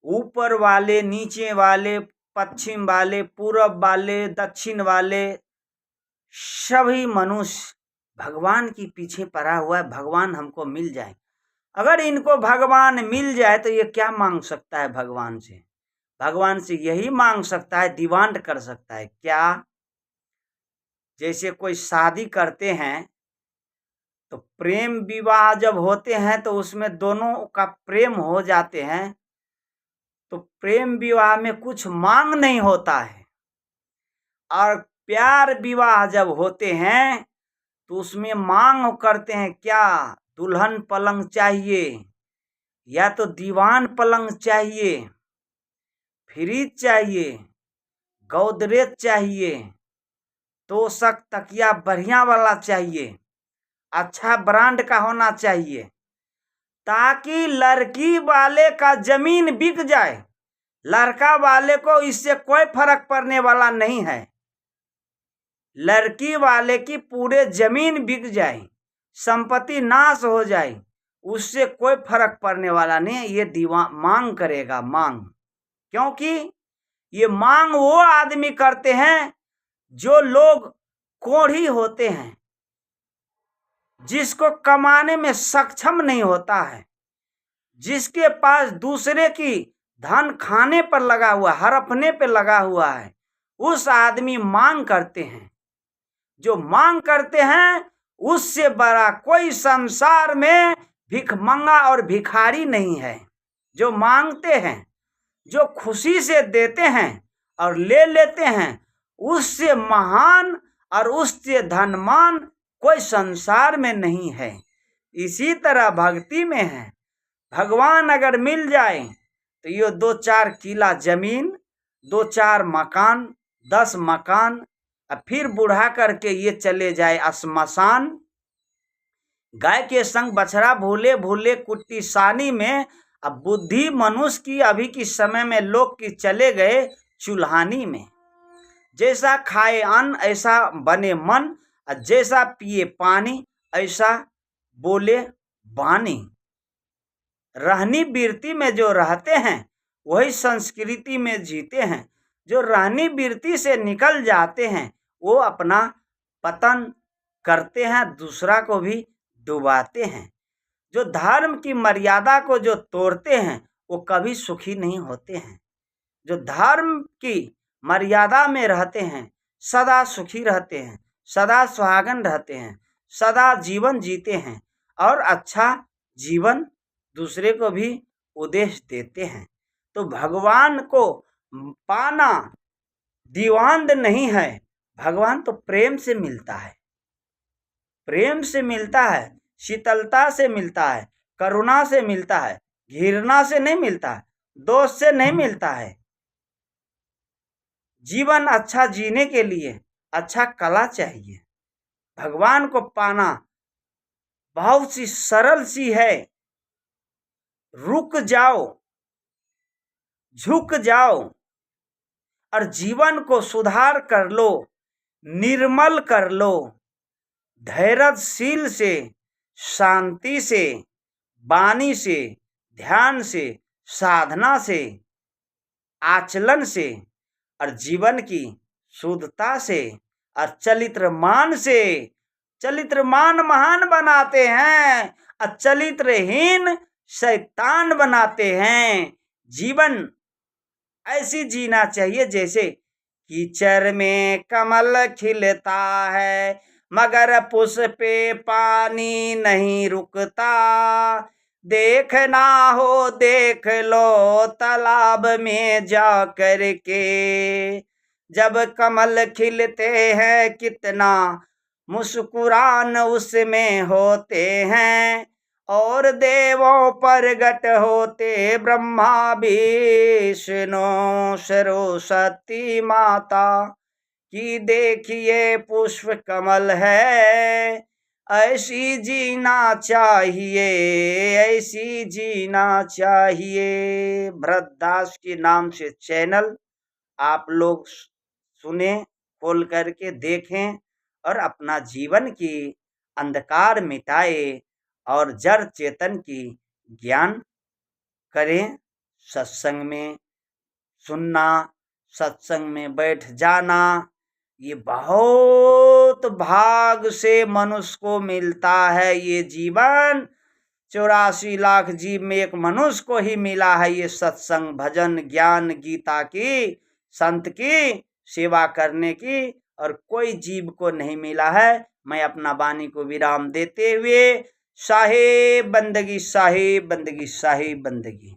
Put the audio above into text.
ऊपर वाले, नीचे वाले, पश्चिम वाले, पूरब वाले, दक्षिण वाले, सभी मनुष्य भगवान के पीछे पड़ा हुआ है, भगवान हमको मिल जाए। अगर इनको भगवान मिल जाए तो ये क्या मांग सकता है भगवान से? भगवान से यही मांग सकता है, डिमांड कर सकता है। क्या? जैसे कोई शादी करते हैं तो प्रेम विवाह जब होते हैं तो उसमें दोनों का प्रेम हो जाते हैं, तो प्रेम विवाह में कुछ मांग नहीं होता है। और प्यार विवाह जब होते हैं तो उसमें मांग करते हैं। क्या? दुल्हन पलंग चाहिए, या तो दीवान पलंग चाहिए, फ्रिज चाहिए, गोदरेज चाहिए, तोशक तकिया बढ़िया वाला चाहिए, अच्छा ब्रांड का होना चाहिए, ताकि लड़की वाले का जमीन बिक जाए। लड़का वाले को इससे कोई फर्क पड़ने वाला नहीं है। लड़की वाले की पूरे जमीन बिक जाए, संपत्ति नाश हो जाए, उससे कोई फर्क पड़ने वाला नहीं है। ये मांग करेगा, मांग। क्योंकि ये मांग वो आदमी करते हैं जो लोग कोढ़ी होते हैं, जिसको कमाने में सक्षम नहीं होता है, जिसके पास दूसरे की धन खाने पर लगा हुआ, हड़पने पर लगा हुआ है, उस आदमी मांग करते हैं। जो मांग करते हैं उससे बड़ा कोई संसार में भिखमंगा और भिखारी नहीं है। जो मांगते हैं, जो खुशी से देते हैं और ले लेते हैं, उससे महान और उससे धनवान कोई संसार में नहीं है। इसी तरह भक्ति में है। भगवान अगर मिल जाए तो ये 2-4 किला जमीन, 2-4 मकान, 10 मकान, और फिर बुढ़ा करके ये चले जाए श्मशान। गाय के संग बछड़ा भूले भूले कुट्टी सानी में। अब बुद्धि मनुष्य की अभी के समय में लोग की चले गए चूल्हानी में। जैसा खाए अन्न ऐसा बने मन, और जैसा पिए पानी ऐसा बोले वाणी। रहनी बिरती में जो रहते हैं वही संस्कृति में जीते हैं। जो रहनी बिरती से निकल जाते हैं वो अपना पतन करते हैं, दूसरा को भी डुबाते हैं। जो धर्म की मर्यादा को जो तोड़ते हैं वो कभी सुखी नहीं होते हैं। जो धर्म की मर्यादा में रहते हैं सदा सुखी रहते हैं, सदा सुहागन रहते हैं, सदा जीवन जीते हैं और अच्छा जीवन दूसरे को भी उपदेश देते हैं। तो भगवान को पाना दीवान नहीं है। भगवान तो प्रेम से मिलता है, प्रेम से मिलता है, शीतलता से मिलता है, करुणा से मिलता है, घृणा से नहीं मिलता है, दोष से नहीं मिलता है। जीवन अच्छा जीने के लिए अच्छा कला चाहिए। भगवान को पाना बहुत सी सरल सी है। रुक जाओ, झुक जाओ और जीवन को सुधार कर लो, निर्मल कर लो। धैर्यशील से, शांति से, वाणी से, ध्यान से, साधना से, आचरण से और जीवन की शुद्धता से और चरित्रमान से। चरित्रमान महान बनाते हैं और चरित्रहीन शैतान बनाते हैं। जीवन ऐसी जीना चाहिए जैसे कीचड़ में कमल खिलता है मगर पुष्पे पानी नहीं रुकता। देखना हो देख लो तालाब में जा कर के, जब कमल खिलते हैं कितना मुस्कुरान उसमें होते हैं। और देवों प्रगट होते ब्रह्मा विष्णु सरस्वती माता की देखिए पुष्प कमल है। ऐसी जीना चाहिए, ऐसी जीना चाहिए। भरतदास के नाम से चैनल आप लोग सुने, खोल करके देखें और अपना जीवन की अंधकार मिटाए और जड़ चेतन की ज्ञान करें। सत्संग में सुनना, सत्संग में बैठ जाना, ये बहुत भाग से मनुष्य को मिलता है। ये जीवन 84 लाख जीव में एक मनुष्य को ही मिला है। ये सत्संग, भजन, ज्ञान, गीता की, संत की सेवा करने की और कोई जीव को नहीं मिला है। मैं अपना वाणी को विराम देते हुए साहेब बंदगी, साहेब बंदगी, साहेब बंदगी।